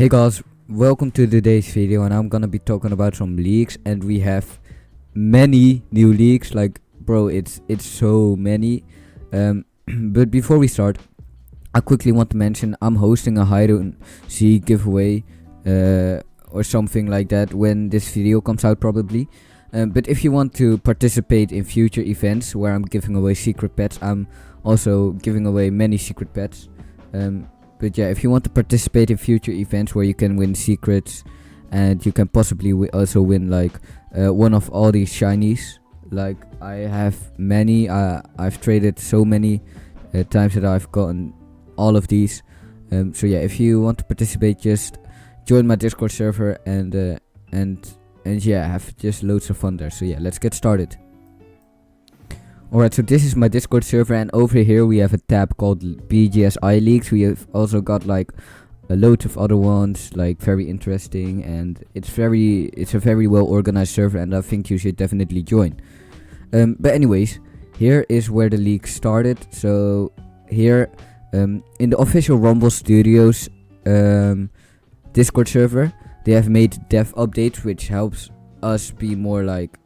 Hey guys, welcome to today's video, and I'm gonna be talking about some leaks, and we have many new leaks. Like, bro, it's so many. But before we start, I quickly want to mention I'm hosting a hide and seek giveaway, or something like that when this video comes out probably. But if you want to participate in future events where I'm giving away secret pets, I'm also giving away many secret pets. But yeah, if you want to participate in future events where you can win secrets, and you can possibly also win like one of all these shinies. Like, I have many. I've traded so many times that I've gotten all of these. So yeah, if you want to participate, just join my Discord server and yeah, have just loads of fun there. So yeah, let's get started. Alright, so this is my Discord server, and over here we have a tab called Bgsi leaks. We have also got like a load of other ones, like very interesting, and it's a very well organized server, and I think you should definitely join. But anyways, here is where the leak started. So here, in the official Rumble Studios Discord server, they have made dev updates, which helps us be more like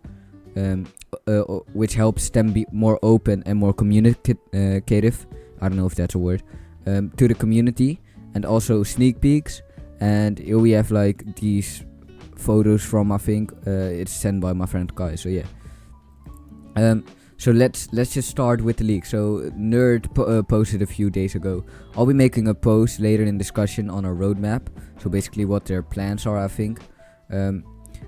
which helps them be more open and more communicative. I don't know if that's a word. To the community, and also sneak peeks. And here we have like these photos from, I think it's sent by my friend Kai. So yeah. So let's just start with the leak. So Nerd posted a few days ago. I'll be making a post later in discussion on our roadmap. So basically what their plans are, I think.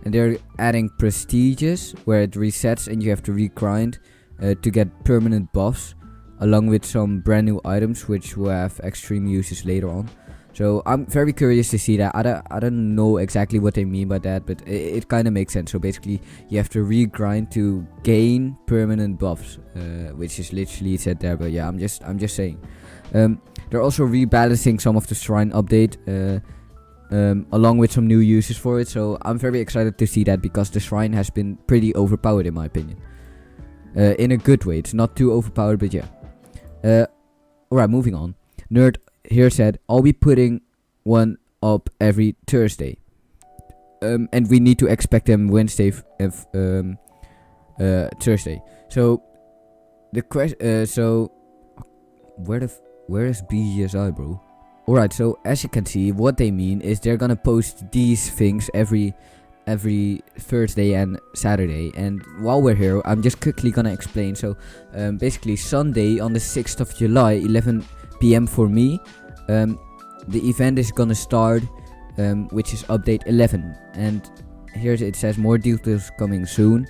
And they're adding prestigious, where it resets and you have to regrind to get permanent buffs, along with some brand new items which will have extreme uses later on. So I'm very curious to see that. I don't know exactly what they mean by that, but it kind of makes sense. So basically you have to regrind to gain permanent buffs, which is literally said there, but yeah, I'm just saying. They're also rebalancing some of the shrine update, along with some new uses for it. So I'm very excited to see that, because the shrine has been pretty overpowered in my opinion, in a good way. It's not too overpowered, but yeah. Alright, moving on. Nerd here said, I'll be putting one up every Thursday, and we need to expect them Wednesday Thursday. So the question, so where is Bgsi, bro? Alright, so as you can see, what they mean is they're gonna post these things every Thursday and Saturday. And while we're here, I'm just quickly gonna explain. So basically Sunday on the 6th of July, 11 PM for me, the event is gonna start, which is update 11. And here it says more details coming soon.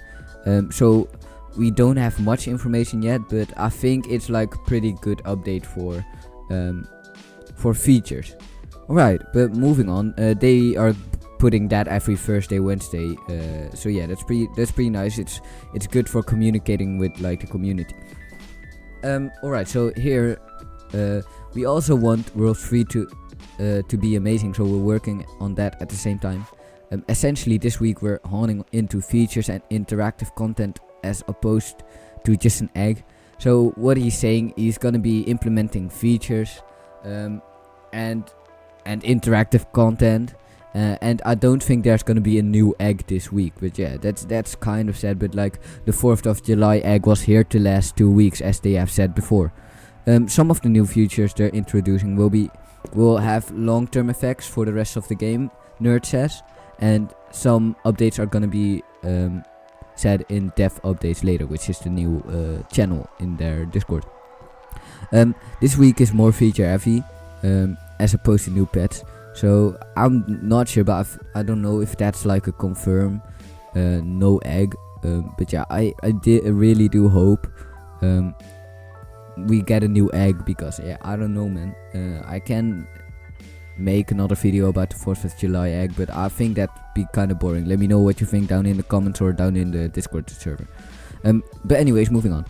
So we don't have much information yet, but I think it's like pretty good update for features. Alright, but moving on, they are putting that every Thursday, Wednesday. So yeah, that's pretty nice. It's good for communicating with like the community. Alright, so here we also want World 3 to be amazing, so we're working on that at the same time. Essentially this week we're honing into features and interactive content as opposed to just an egg. So what he's saying, he's gonna be implementing features and interactive content, and I don't think there's gonna be a new egg this week, but yeah, that's kind of sad. But like, the 4th of July egg was here to last 2 weeks, as they have said before. Some of the new features they're introducing will have long-term effects for the rest of the game, Nerd says, and some updates are gonna be said in dev updates later, which is the new channel in their Discord. This week is more feature heavy, as opposed to new pets. So I'm not sure, but I don't know if that's like a confirm no egg. But yeah, I really do hope we get a new egg, because yeah, I don't know, man. I can make another video about the 4th of July egg, but I think that'd be kind of boring. Let me know what you think down in the comments or down in the Discord server. But anyways, moving on.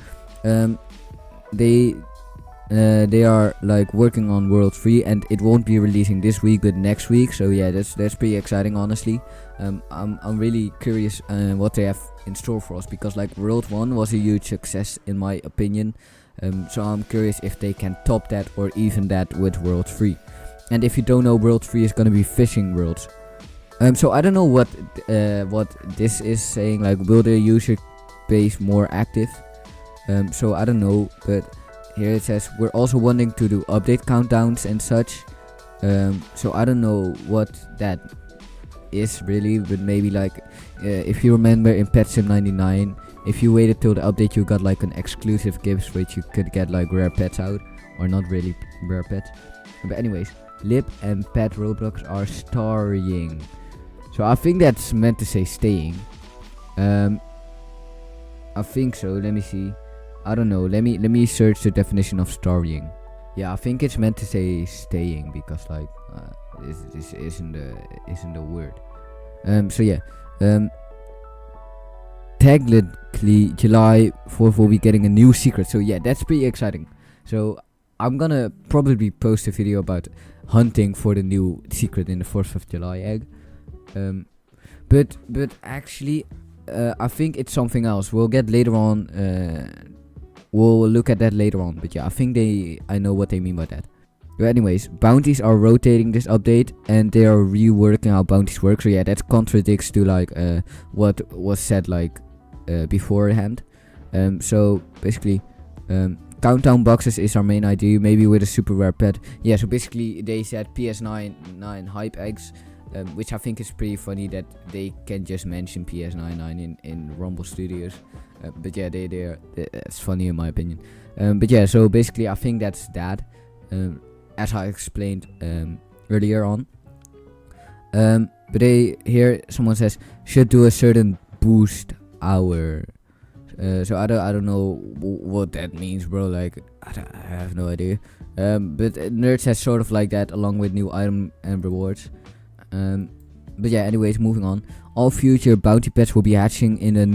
They are like working on World 3, and it won't be releasing this week but next week. So yeah, that's pretty exciting, honestly. I'm really curious what they have in store for us, because like World 1 was a huge success in my opinion. So I'm curious if they can top that or even that with World 3. And if you don't know, World 3 is gonna be fishing worlds. So I don't know what this is saying. Like, will the user base more active? So I don't know, but here it says we're also wanting to do update countdowns and such. So I don't know what that is really, but maybe like if you remember in Pet Sim 99, if you waited till the update, you got like an exclusive gift which you could get like rare pets out, or not really rare pets. But anyways, Lip and Pet Roblox are starring. So I think that's meant to say staying. I think so. Let me see. I don't know. Let me search the definition of starring. Yeah, I think it's meant to say staying because like this isn't the word. So yeah. Technically July 4th will be getting a new secret. So yeah, that's pretty exciting. So I'm gonna probably post a video about hunting for the new secret in the 4th of July egg. But actually I think it's something else. We'll get later on. We'll look at that later on. But yeah, I think I know what they mean by that. But anyways, bounties are rotating this update, and they are reworking how bounties work. So yeah, that contradicts to like what was said like beforehand. So basically, countdown boxes is our main idea, maybe with a super rare pet. Yeah, so basically they said PS9 hype eggs, which I think is pretty funny that they can just mention PS9 in Rumble Studios. But yeah, it's funny in my opinion. But yeah, so basically I think that's that. As I explained earlier on. But here someone says should do a certain boost hour. So I don't know what that means, bro. Like I have no idea. But Nerd says sort of like that, along with new item and rewards. But yeah, anyways, moving on. All future bounty pets will be hatching in a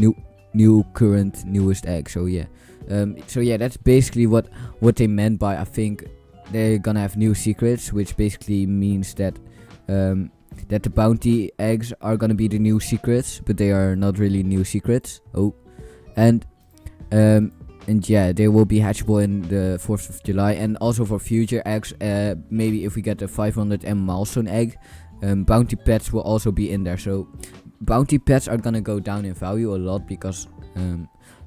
newest egg. So yeah, that's basically what they meant by, I think they're gonna have new secrets, which basically means that that the bounty eggs are gonna be the new secrets, but they are not really new secrets. And yeah, they will be hatchable in the 4th of July, and also for future eggs. Maybe if we get a 500M milestone egg, bounty pets will also be in there. So bounty pets are gonna go down in value a lot because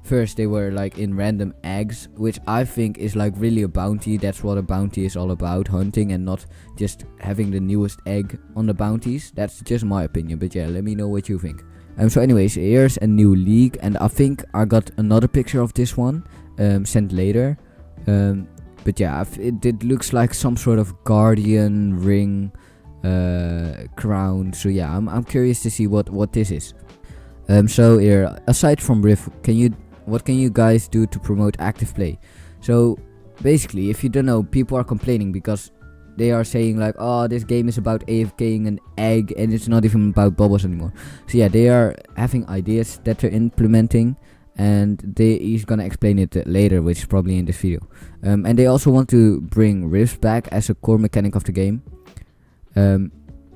first they were like in random eggs, which I think is like really a bounty. That's what a bounty is all about, hunting, and not just having the newest egg on the bounties. That's just my opinion, but yeah, let me know what you think. So anyways, here's a new league, and I think I got another picture of this one sent later. But yeah, it looks like some sort of guardian ring crown. So yeah, I'm curious to see what this is. So here, aside from Rift, what can you guys do to promote active play? So basically, if you don't know, people are complaining because they are saying like, oh, this game is about AFKing an egg and it's not even about bubbles anymore. So yeah, they are having ideas that they're implementing, and he's gonna explain it later, which is probably in this video. And they also want to bring rifts back as a core mechanic of the game.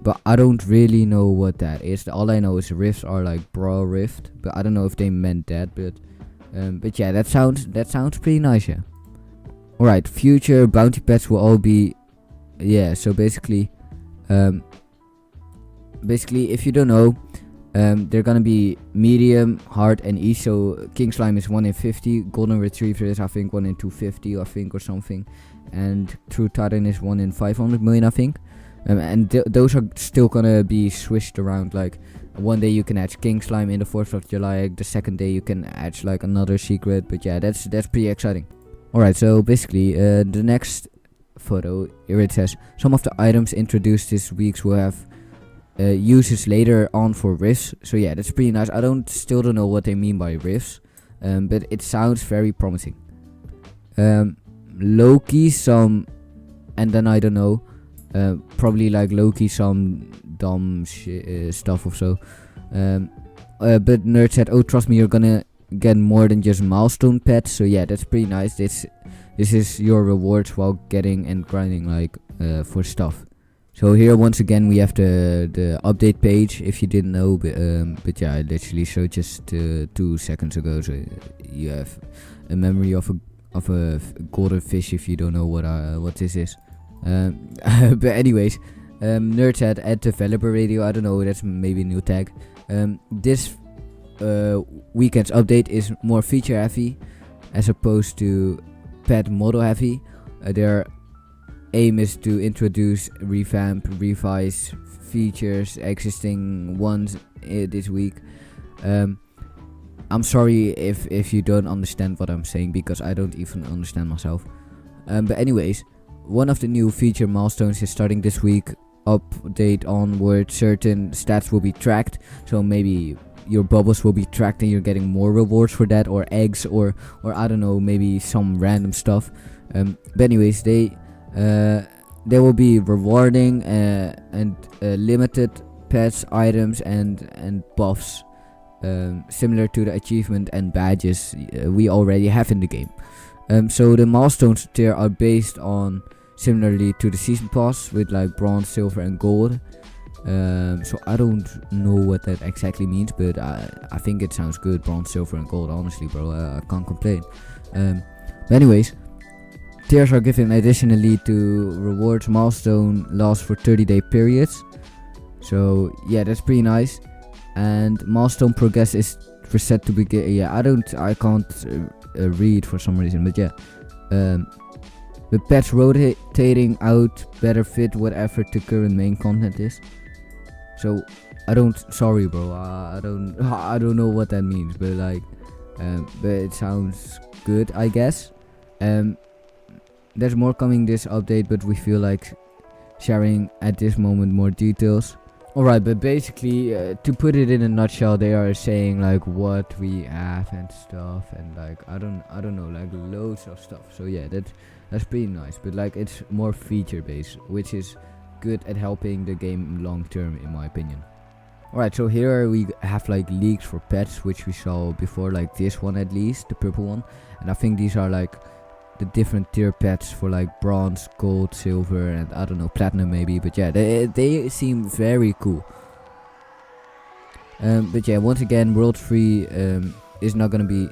But I don't really know what that is. All I know is rifts are like Brawl Rift, but I don't know if they meant that. But yeah, that sounds pretty nice. Yeah. Alright, future bounty pets will all be, yeah. So basically, if you don't know, they're gonna be medium, hard, and easy. So King Slime is 1 in 50. Golden Retriever is I think 1 in 250, I think, or something. And True Titan is 1 in 500 million, I think. And those are still gonna be switched around. Like one day you can hatch King Slime in the 4th of July. The second day you can hatch like another secret. But yeah, that's pretty exciting. Alright, so basically the next photo here it says some of the items introduced this week will have uses later on for rifts. So yeah, that's pretty nice. I still don't know what they mean by rifts, but it sounds very promising. Loki some, and then I don't know. Probably like Loki some dumb stuff or so. But Nerd said, oh, trust me, you're gonna get more than just milestone pets. So yeah, that's pretty nice. This is your rewards while getting and grinding like for stuff. So here once again we have the update page, if you didn't know, but yeah, I literally showed just 2 seconds ago. So you have a memory of a golden fish if you don't know what this is. But anyways, Nerd said at developer radio. I don't know, that's maybe a new tag. This weekend's update is more feature heavy as opposed to pet model heavy. Their aim is to introduce, revamp, revise features, existing ones this week. I'm sorry if you don't understand what I'm saying, because I don't even understand myself. But anyways, one of the new feature milestones is starting this week. Update onward, certain stats will be tracked, so maybe your bubbles will be tracked and you're getting more rewards for that, or eggs, or I don't know, maybe some random stuff. But anyways, they will be rewarding and limited pets, items, and buffs, similar to the achievement and badges we already have in the game. So the milestones tier are based on similarly to the season pass, with like bronze, silver, and gold. So I don't know what that exactly means, but I think it sounds good. Bronze, silver, and gold. Honestly, bro, I can't complain. But anyways, tiers are given additionally to rewards. Milestone lasts for 30-day periods. So yeah, that's pretty nice. And milestone progress is set to begin. Yeah, I can't read for some reason, but yeah. With patch rotating out better fit whatever the current main content is. So sorry bro, I don't know what that means, but like, but it sounds good, I guess. There's more coming this update, but we feel like sharing at this moment more details. Alright, but basically, to put it in a nutshell, they are saying like what we have and stuff, and like I don't know, like loads of stuff. So yeah, that's pretty nice, but like it's more feature based, which is good at helping the game long term, in my opinion. Alright, so here we have like leaks for pets, which we saw before, like this one at least, the purple one, and I think these are like the different tier pets for like bronze, gold, silver, and I don't know, platinum maybe, but yeah, they seem very cool. But yeah, once again, World 3 is not gonna be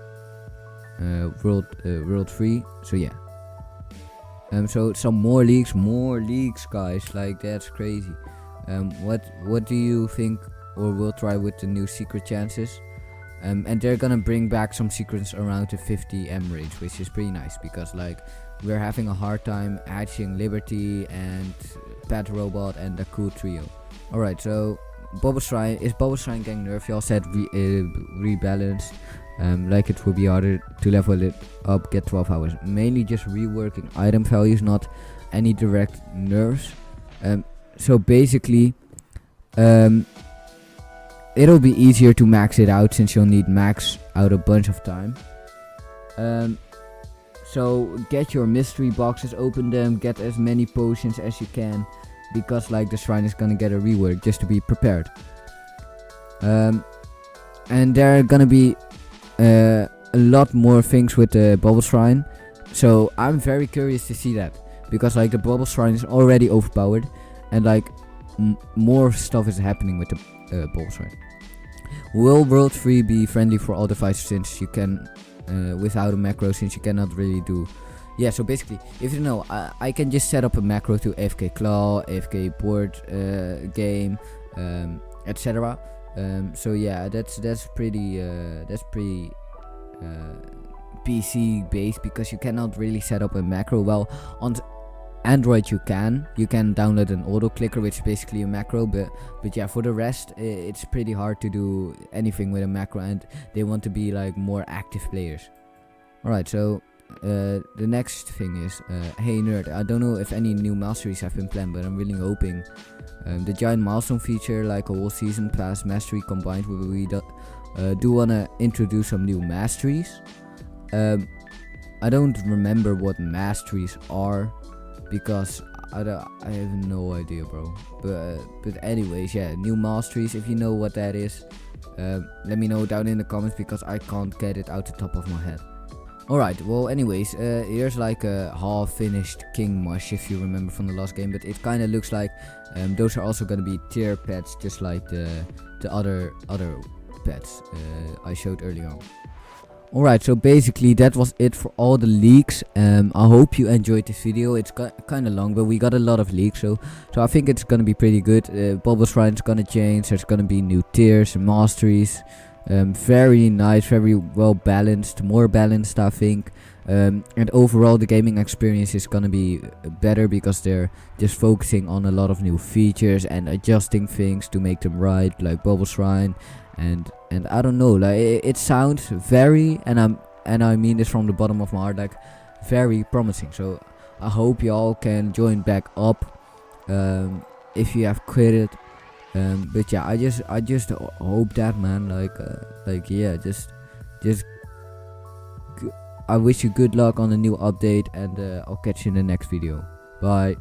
World 3, so yeah. So some more leaks, guys, like that's crazy. What do you think, or will try with the new secret chances? And they're gonna bring back some secrets around the 50 M range, which is pretty nice, because like we're having a hard time hatching Liberty and Pet Robot and a cool trio. Alright, so Bubble Shrine getting nerfed? Y'all said rebalanced. Like it will be harder to level it up, get 12 hours. Mainly just reworking item values, not any direct nerfs. So basically, it'll be easier to max it out, since you'll need max out a bunch of time. So get your mystery boxes, open them, get as many potions as you can, because like the shrine is gonna get a rework, just to be prepared. And there are gonna be a lot more things with the bubble shrine, so I'm very curious to see that, because like the bubble shrine is already overpowered, and like more stuff is happening with the bubble shrine. Will World 3 be friendly for all devices, since you can without a macro, since you cannot really do. Yeah, so basically, if you know, I can just set up a macro to AFK claw, AFK board game, etc. So yeah, that's pretty PC based, because you cannot really set up a macro. Well, on Android you can download an auto clicker, which is basically a macro, but yeah, for the rest it's pretty hard to do anything with a macro, and they want to be like more active players. Alright, so the next thing is, hey nerd, I don't know if any new masteries have been planned, but I'm really hoping the giant milestone feature, like a whole season pass mastery combined, we do want to introduce some new masteries. I don't remember what masteries are, because I have no idea, bro. But anyways, yeah, new masteries. If you know what that is, let me know down in the comments, because I can't get it out the top of my head. Alright, well anyways, here's like a half finished King Mush, if you remember from the last game, but it kinda looks like those are also gonna be tier pets, just like the other pets I showed earlier on. Alright, so basically that was it for all the leaks. I hope you enjoyed this video. It's kind of long, but we got a lot of leaks, so I think it's gonna be pretty good. Bubble Shrine's gonna change. There's gonna be new tiers and masteries. Very nice, very well balanced, more balanced, I think. And overall the gaming experience is gonna be better because they're just focusing on a lot of new features and adjusting things to make them right, like Bubble Shrine. And I don't know, like it sounds very, and I mean this from the bottom of my heart, like very promising. So I hope y'all can join back up if you have quit it. But yeah, I just hope that, man, like yeah, just I wish you good luck on the new update, and I'll catch you in the next video. Bye.